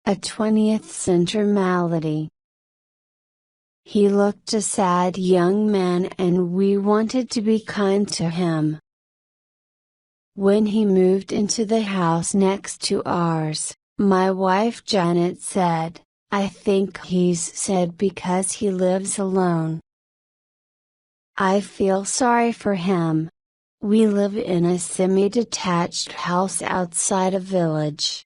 a 20th-century malady. He looked a sad young man and we wanted to be kind to him. When he moved into the house next to ours, my wife Janet said, "I think he's sad because he lives alone. I feel sorry for him. We live in a semi-detached house outside a village."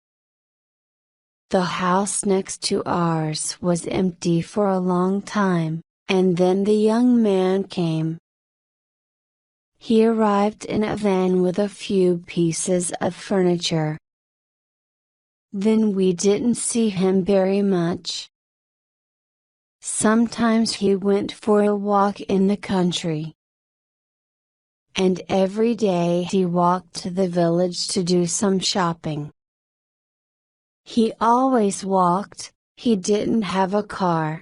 The house next to ours was empty for a long time, and then the young man came. He arrived in a van with a few pieces of furniture. Then we didn't see him very much. Sometimes he went for a walk in the country. And every day he walked to the village to do some shopping. He always walked, he didn't have a car.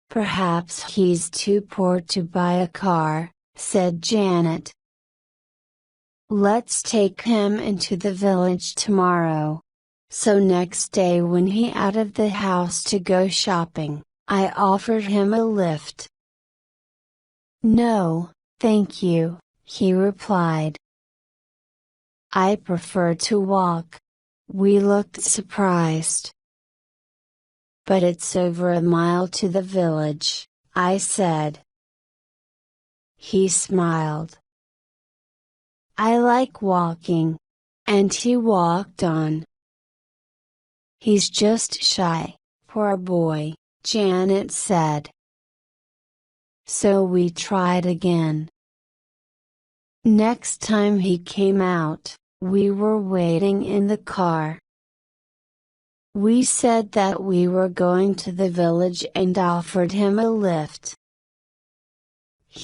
"Perhaps he's too poor to buy a car," said Janet. "Let's take him into the village tomorrow." So next day when he out of the house to go shopping, I offered him a lift. "No, thank you," he replied. "I prefer to walk." We looked surprised. "But it's over a mile to the village," I said. He smiled. "I like walking." And he walked on. "He's just shy, poor boy," Janet said. So we tried again. Next time he came out, we were waiting in the car. We said that we were going to the village and offered him a lift.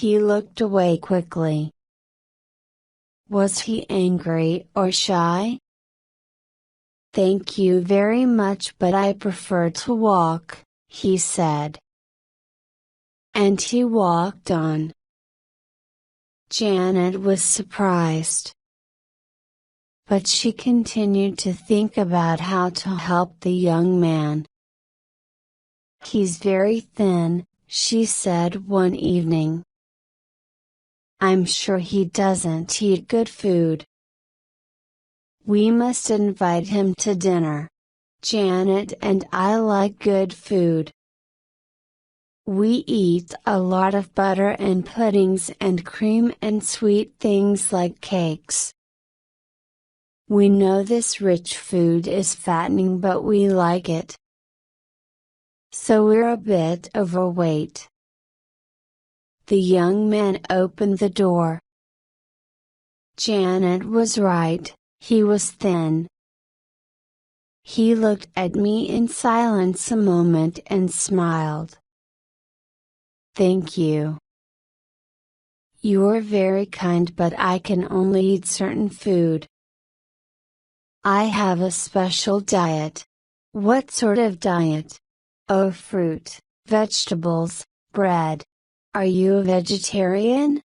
He looked away quickly. Was he angry or shy? "Thank you very much, but I prefer to walk," he said. And he walked on. Janet was surprised. But she continued to think about how to help the young man. "He's very thin," she said one evening. "I'm sure he doesn't eat good food. We must invite him to dinner. Janet and I like good food. We eat a lot of butter and puddings and cream and sweet things like cakes. We know this rich food is fattening, but we like it. So we're a bit overweight." The young man opened the door. Janet was right, he was thin. He looked at me in silence a moment and smiled. "Thank you. You're very kind, but I can only eat certain food. I have a special diet." "What sort of diet?" "Oh, fruit, vegetables, bread. Are you a vegetarian?"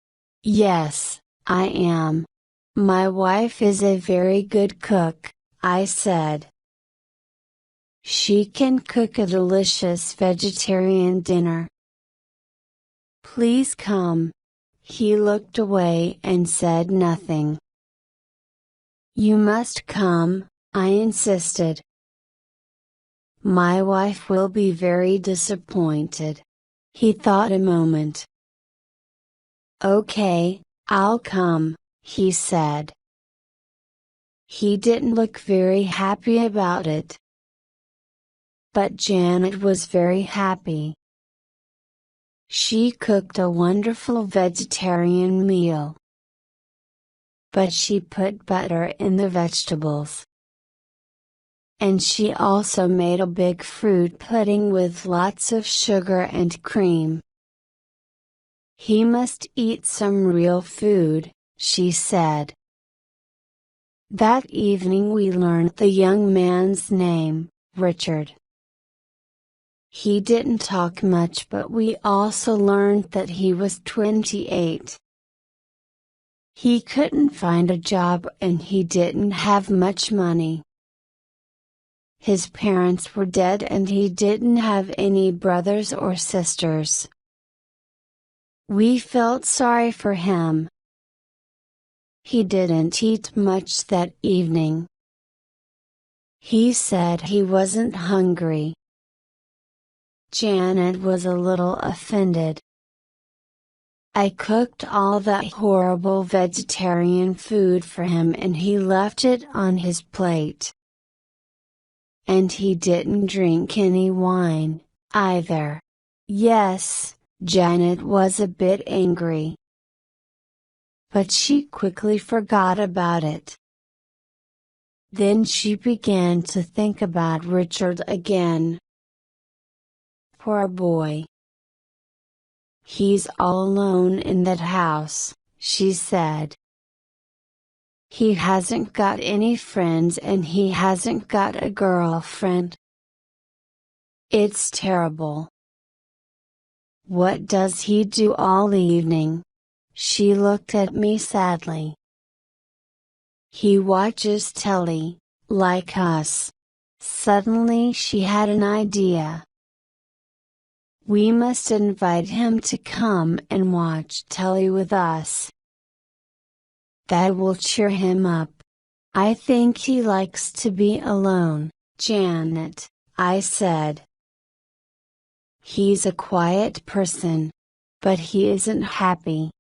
"Yes, I am. My wife is a very good cook," I said. "She can cook a delicious vegetarian dinner." "Please come." He looked away and said nothing. "You must come," I insisted. "My wife will be very disappointed." He thought a moment. "Okay, I'll come," he said. He didn't look very happy about it. But Janet was very happy. She cooked a wonderful vegetarian meal. But she put butter in the vegetables. And she also made a big fruit pudding with lots of sugar and cream. "He must eat some real food," she said. That evening we learned the young man's name, Richard. He didn't talk much, but we also learned that he was 28. He couldn't find a job and he didn't have much money. His parents were dead and he didn't have any brothers or sisters. We felt sorry for him. He didn't eat much that evening. He said he wasn't hungry. Janet was a little offended. I cooked all that horrible vegetarian food for him and he left it on his plate. And he didn't drink any wine, either. Yes, Janet was a bit angry. But she quickly forgot about it. Then she began to think about Richard again. Poor boy. He's all alone in that house, she said. He hasn't got any friends and he hasn't got a girlfriend. It's terrible. What does he do all evening? She looked at me sadly. He watches telly, like us. Suddenly she had an idea. We must invite him to come and watch telly with us. That will cheer him up. I think he likes to be alone, Janet, I said. He's a quiet person. But he isn't happy.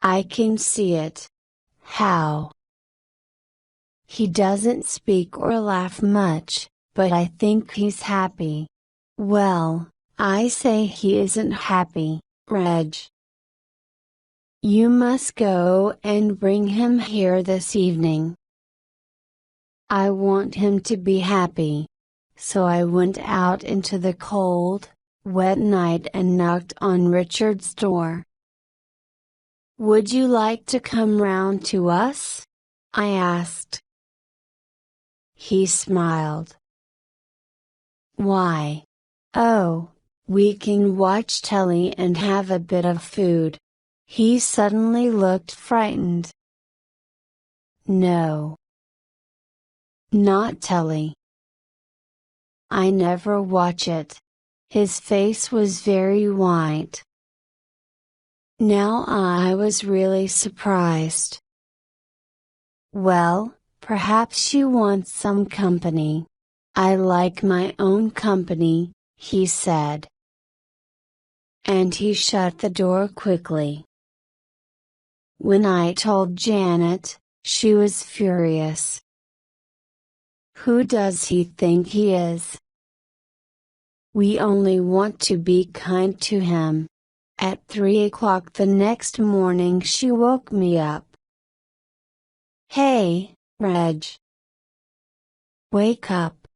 I can see it. How? He doesn't speak or laugh much, but I think he's happy. Well, I say he isn't happy, Reg. You must go and bring him here this evening. I want him to be happy. So I went out into the cold, wet night and knocked on Richard's door. Would you like to come round to us? I asked. He smiled. Why? Oh, we can watch telly and have a bit of food. He suddenly looked frightened. No. Not telly. I never watch it. His face was very white. Now I was really surprised. Well, perhaps you want some company. I like my own company, he said. And he shut the door quickly. When I told Janet, she was furious. Who does he think he is? We only want to be kind to him. At 3 o'clock the next morning she woke me up. Hey, Reg. Wake up.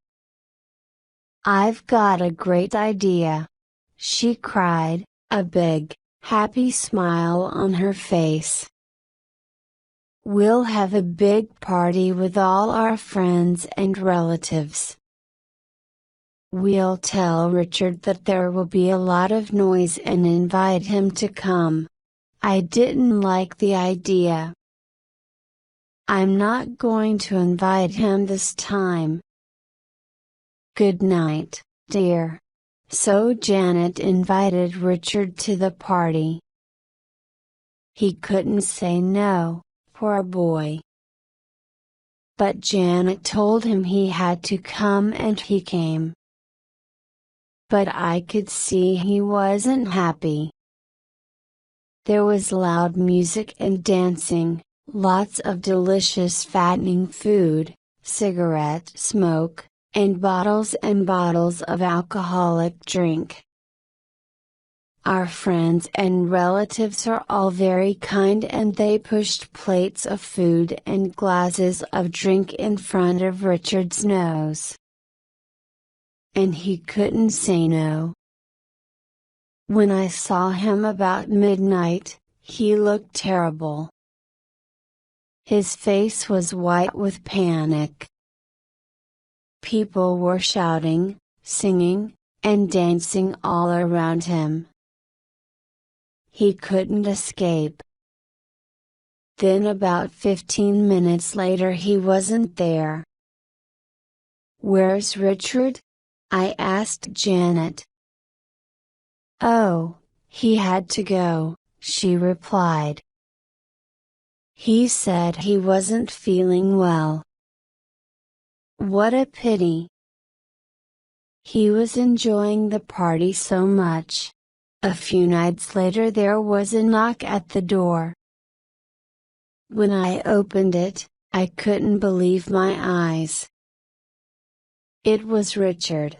I've got a great idea. She cried, a big, happy smile on her face. We'll have a big party with all our friends and relatives. We'll tell Richard that there will be a lot of noise and invite him to come. I didn't like the idea. I'm not going to invite him this time. Good night, dear. So Janet invited Richard to the party. He couldn't say no, poor boy. But Janet told him he had to come and he came. But I could see he wasn't happy. There was loud music and dancing, lots of delicious fattening food, cigarette smoke, and bottles of alcoholic drink. Our friends and relatives are all very kind and they pushed plates of food and glasses of drink in front of Richard's nose. And he couldn't say no. When I saw him about midnight, he looked terrible. His face was white with panic. People were shouting, singing, and dancing all around him. He couldn't escape. Then about 15 minutes later he wasn't there. "Where's Richard?" I asked Janet. "Oh, he had to go," she replied. "He said he wasn't feeling well." "What a pity. He was enjoying the party so much." A few nights later there was a knock at the door. When I opened it, I couldn't believe my eyes. It was Richard.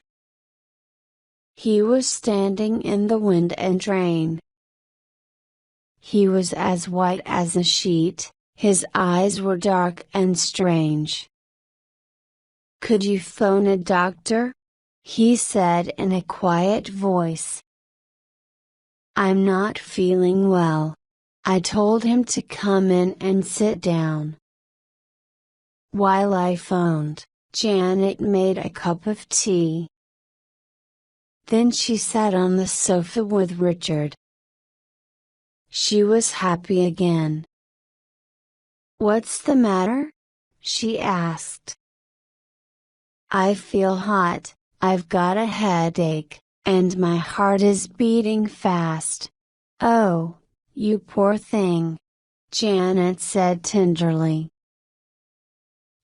He was standing in the wind and rain. He was as white as a sheet, his eyes were dark and strange. "Could you phone a doctor?" he said in a quiet voice. "I'm not feeling well." I told him to come in and sit down. While I phoned, Janet made a cup of tea. Then she sat on the sofa with Richard. She was happy again. "What's the matter?" she asked. "I feel hot, I've got a headache, and my heart is beating fast." "Oh, you poor thing," Janet said tenderly.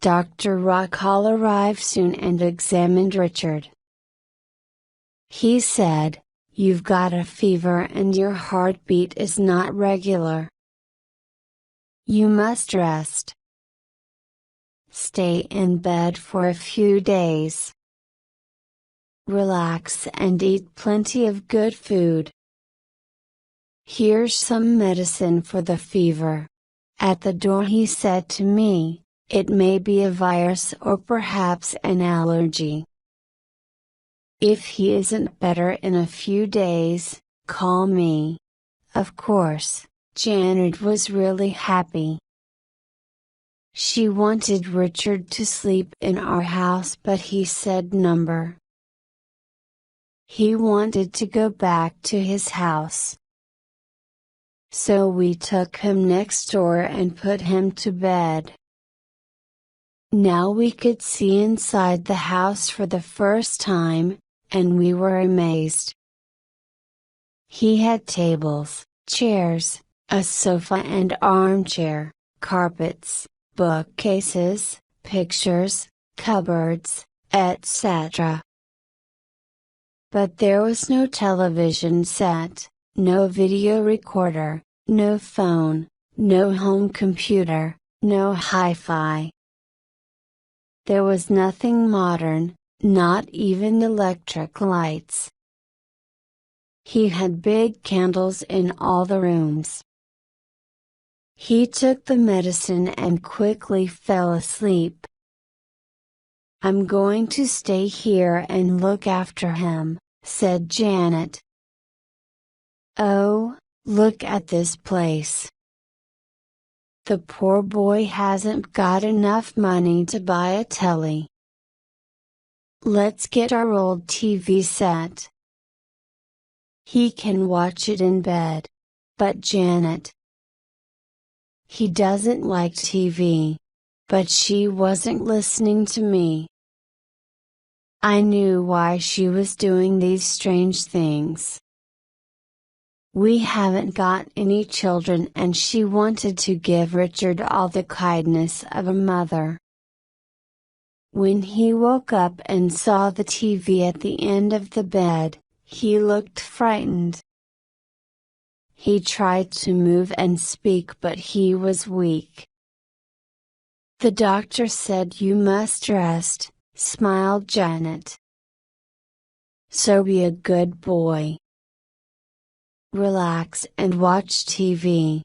Dr. Rockall arrived soon and examined Richard. He said, "You've got a fever and your heartbeat is not regular. You must rest. Stay in bed for a few days. Relax and eat plenty of good food. Here's some medicine for the fever." At the door he said to me, "It may be a virus or perhaps an allergy. If he isn't better in a few days, call me." Of course, Janet was really happy. She wanted Richard to sleep in our house but he said no. He wanted to go back to his house. So we took him next door and put him to bed. Now we could see inside the house for the first time, and we were amazed. He had tables, chairs, a sofa and armchair, carpets, bookcases, pictures, cupboards, etc. But there was no television set, no video recorder, no phone, no home computer, no hi-fi. There was nothing modern, not even electric lights. He had big candles in all the rooms. He took the medicine and quickly fell asleep. "I'm going to stay here and look after him," said Janet. "Oh, look at this place. The poor boy hasn't got enough money to buy a telly. Let's get our old TV set. He can watch it in bed." "But Janet, he doesn't like TV." But she wasn't listening to me. I knew why she was doing these strange things. We haven't got any children and she wanted to give Richard all the kindness of a mother. When he woke up and saw the TV at the end of the bed, he looked frightened. He tried to move and speak but he was weak. "The doctor said you must rest," smiled Janet. "So be a good boy. Relax and watch TV.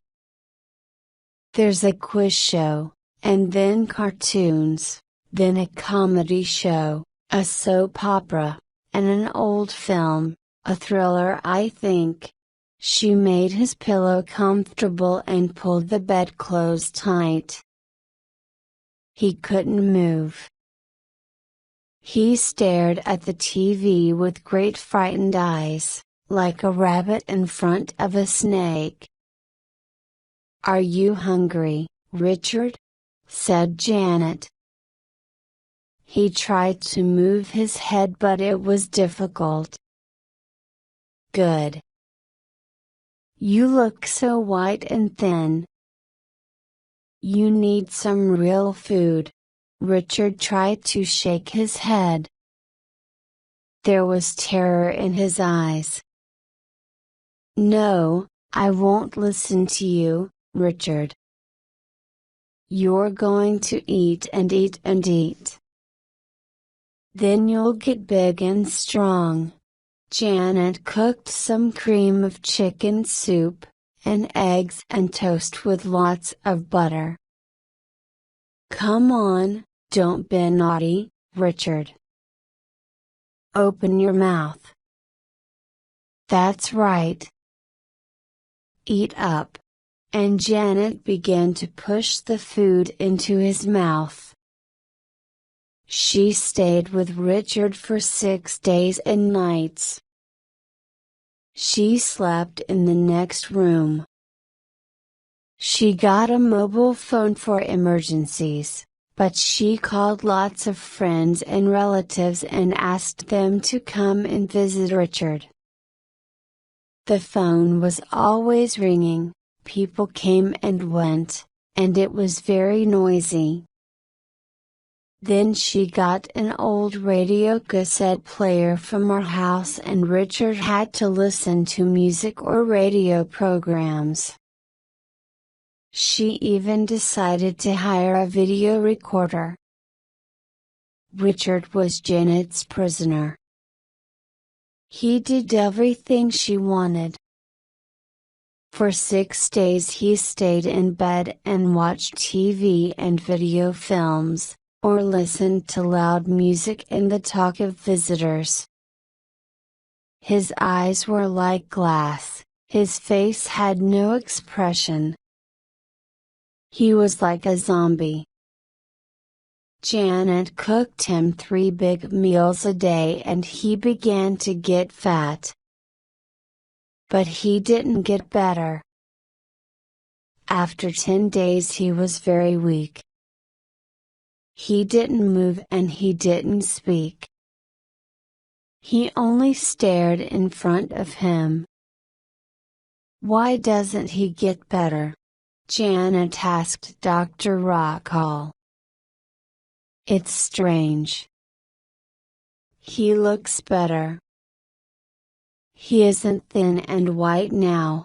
There's a quiz show, and then cartoons, then a comedy show, a soap opera, and an old film, a thriller I think." She made his pillow comfortable and pulled the bedclothes tight. He couldn't move. He stared at the TV with great frightened eyes, like a rabbit in front of a snake. "Are you hungry, Richard?" said Janet. He tried to move his head but it was difficult. Good. You look so white and thin. You need some real food. Richard tried to shake his head. There was terror in his eyes. No, I won't listen to you, Richard. You're going to eat and eat and eat. Then you'll get big and strong. Janet cooked some cream of chicken soup, and eggs and toast with lots of butter. Come on, don't be naughty, Richard. Open your mouth. That's right. Eat up. And Janet began to push the food into his mouth. She stayed with Richard for 6 days and nights. She slept in the next room. She got a mobile phone for emergencies, but she called lots of friends and relatives and asked them to come and visit Richard. The phone was always ringing, people came and went, and it was very noisy. Then she got an old radio cassette player from our house and Richard had to listen to music or radio programs. She even decided to hire a video recorder. Richard was Janet's prisoner. He did everything she wanted. For 6 days he stayed in bed and watched TV and video films, or listened to loud music and the talk of visitors. His eyes were like glass, his face had no expression. He was like a zombie. Janet cooked him 3 big meals a day and he began to get fat. But he didn't get better. After 10 days he was very weak. He didn't move and he didn't speak. He only stared in front of him. Why doesn't he get better? Janet asked Dr. Rockall. It's strange. He looks better. He isn't thin and white now.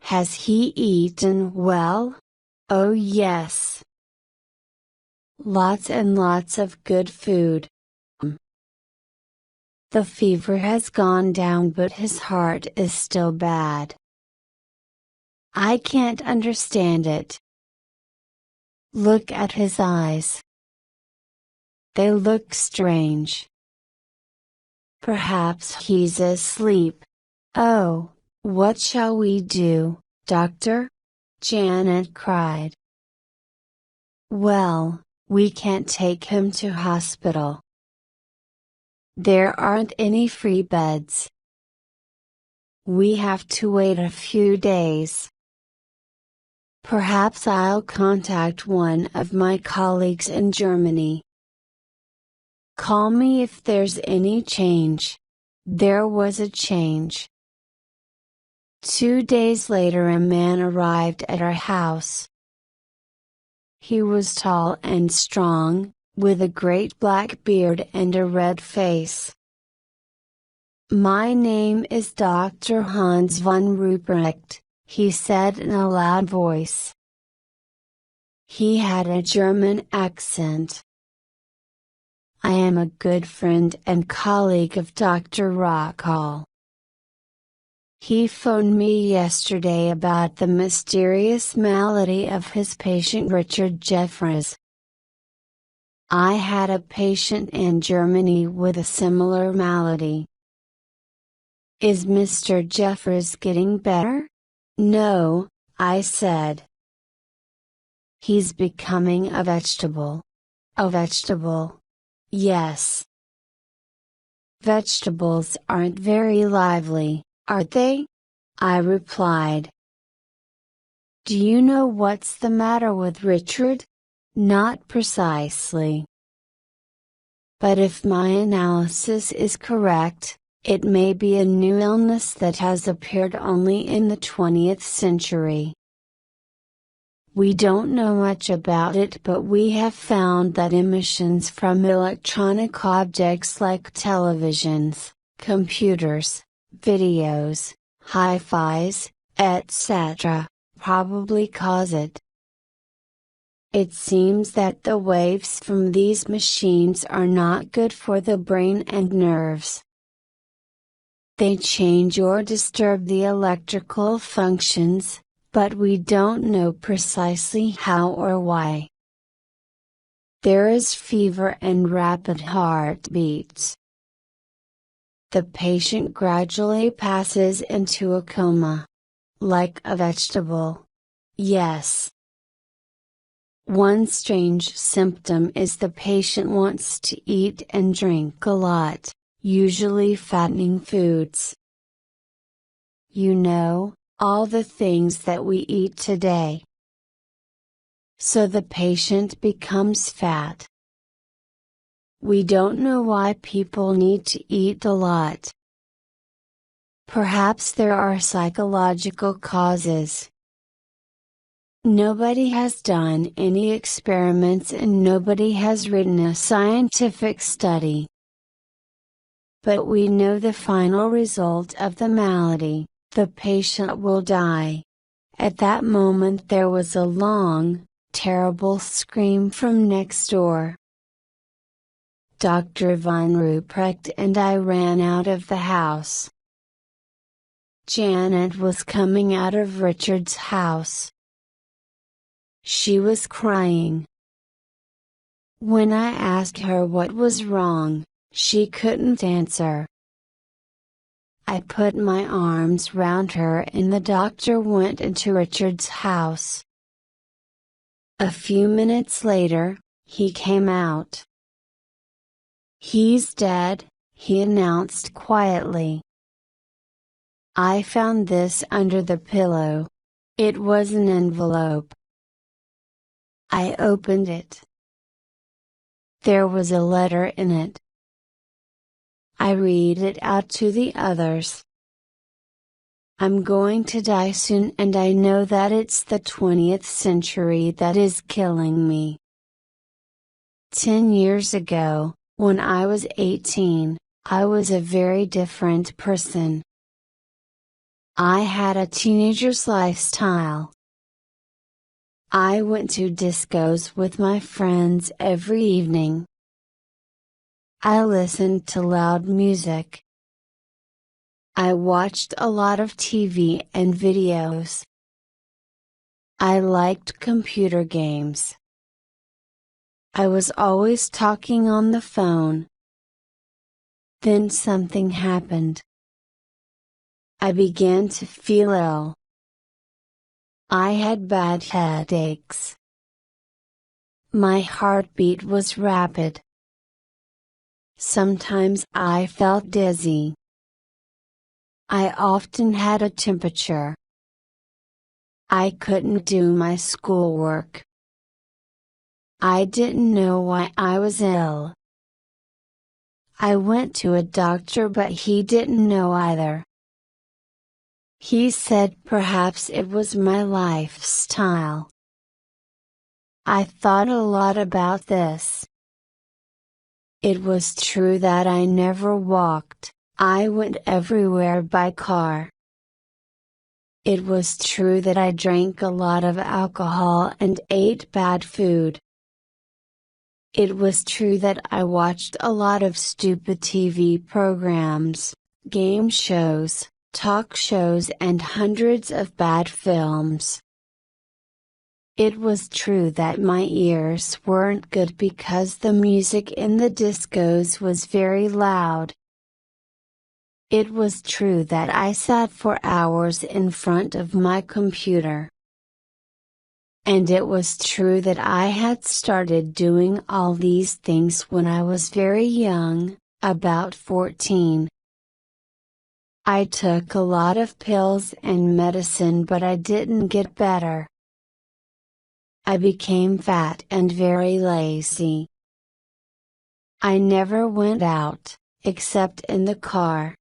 Has he eaten well? Oh yes. Lots and lots of good food. The fever has gone down but his heart is still bad. I can't understand it. Look at his eyes. They look strange. Perhaps he's asleep. Oh, what shall we do, doctor? Janet cried. Well, we can't take him to hospital. There aren't any free beds. We have to wait a few days. Perhaps I'll contact one of my colleagues in Germany. Call me if there's any change. There was a change. 2 days later a man arrived at our house. He was tall and strong, with a great black beard and a red face. My name is Dr. Hans von Ruprecht, he said in a loud voice. He had a German accent. I am a good friend and colleague of Dr. Rockall. He phoned me yesterday about the mysterious malady of his patient Richard Jeffries. I had a patient in Germany with a similar malady. Is Mr. Jeffries getting better? No, I said. He's becoming a vegetable. A vegetable? Yes. Vegetables aren't very lively, are they? I replied. Do you know what's the matter with Richard? Not precisely. But if my analysis is correct, it may be a new illness that has appeared only in the 20th century. We don't know much about it, but we have found that emissions from electronic objects like televisions, computers, videos, hi-fis, etc., probably cause it. It seems that the waves from these machines are not good for the brain and nerves. They change or disturb the electrical functions, but we don't know precisely how or why. There is fever and rapid heartbeats. The patient gradually passes into a coma. Like a vegetable. Yes. One strange symptom is the patient wants to eat and drink a lot, usually fattening foods. You know, all the things that we eat today. So the patient becomes fat. We don't know why people need to eat a lot. Perhaps there are psychological causes. Nobody has done any experiments and nobody has written a scientific study. But we know the final result of the malady: the patient will die. At that moment there was a long, terrible scream from next door. Dr. von Ruprecht and I ran out of the house. Janet was coming out of Richard's house. She was crying. When I asked her what was wrong, she couldn't answer. I put my arms round her and the doctor went into Richard's house. A few minutes later, he came out. "He's dead," he announced quietly. I found this under the pillow. It was an envelope. I opened it. There was a letter in it. I read it out to the others. I'm going to die soon and I know that it's the 20th century that is killing me. 10 years ago, when I was 18, I was a very different person. I had a teenager's lifestyle. I went to discos with my friends every evening. I listened to loud music. I watched a lot of TV and videos. I liked computer games. I was always talking on the phone. Then something happened. I began to feel ill. I had bad headaches. My heartbeat was rapid. Sometimes I felt dizzy. I often had a temperature. I couldn't do my schoolwork. I didn't know why I was ill. I went to a doctor but he didn't know either. He said perhaps it was my lifestyle. I thought a lot about this. It was true that I never walked, I went everywhere by car. It was true that I drank a lot of alcohol and ate bad food. It was true that I watched a lot of stupid TV programs, game shows, talk shows and hundreds of bad films. It was true that my ears weren't good because the music in the discos was very loud. It was true that I sat for hours in front of my computer. And it was true that I had started doing all these things when I was very young, about 14. I took a lot of pills and medicine but I didn't get better. I became fat and very lazy. I never went out, except in the car.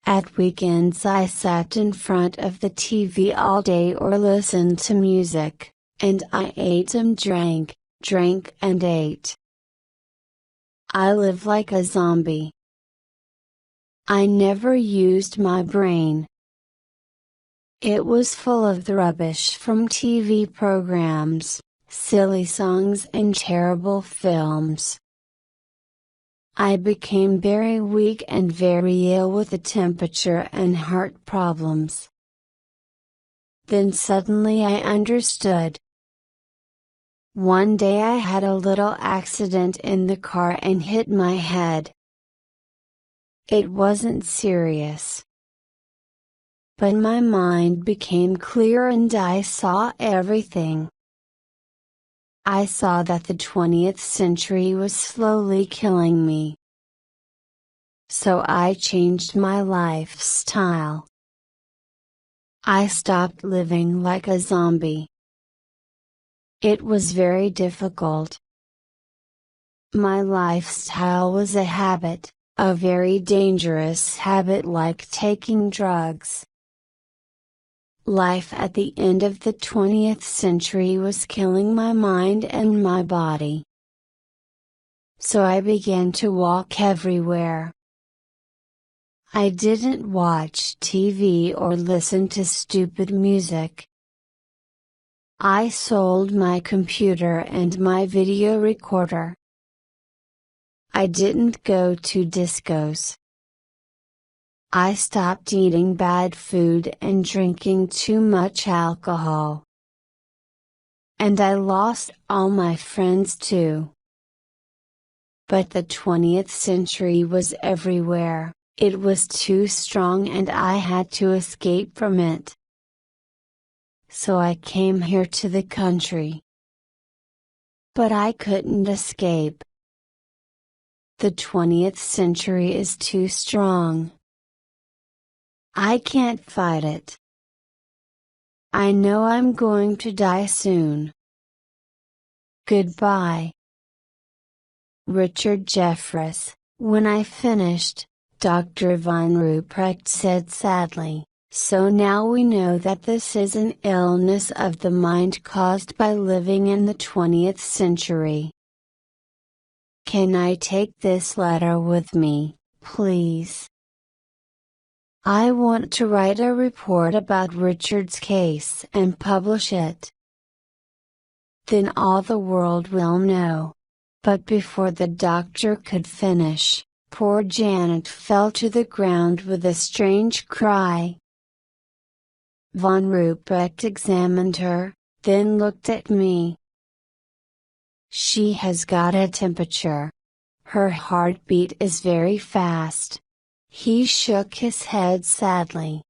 At weekends I sat in front of the TV all day or listened to music, and I ate and drank and ate. I live like a zombie. I never used my brain. It was full of the rubbish from TV programs, silly songs and terrible films. I became very weak and very ill with a temperature and heart problems. Then suddenly I understood. One day I had a little accident in the car and hit my head. It wasn't serious. But my mind became clear and I saw everything. I saw that the 20th century was slowly killing me. So I changed my lifestyle. I stopped living like a zombie. It was very difficult. My lifestyle was a habit, a very dangerous habit like taking drugs. Life at the end of the 20th century was killing my mind and my body. So I began to walk everywhere. I didn't watch TV or listen to stupid music. I sold my computer and my video recorder. I didn't go to discos. I stopped eating bad food and drinking too much alcohol. And I lost all my friends too. But the 20th century was everywhere, it was too strong and I had to escape from it. So I came here to the country. But I couldn't escape. The 20th century is too strong. I can't fight it. I know I'm going to die soon. Goodbye. Richard Jeffress. When I finished, Dr. von Ruprecht said sadly, "So now we know that this is an illness of the mind caused by living in the 20th century. Can I take this letter with me, please? I want to write a report about Richard's case and publish it. Then all the world will know." But before the doctor could finish, poor Janet fell to the ground with a strange cry. Von Ruprecht examined her, then looked at me. "She has got a temperature. Her heartbeat is very fast." He shook his head sadly.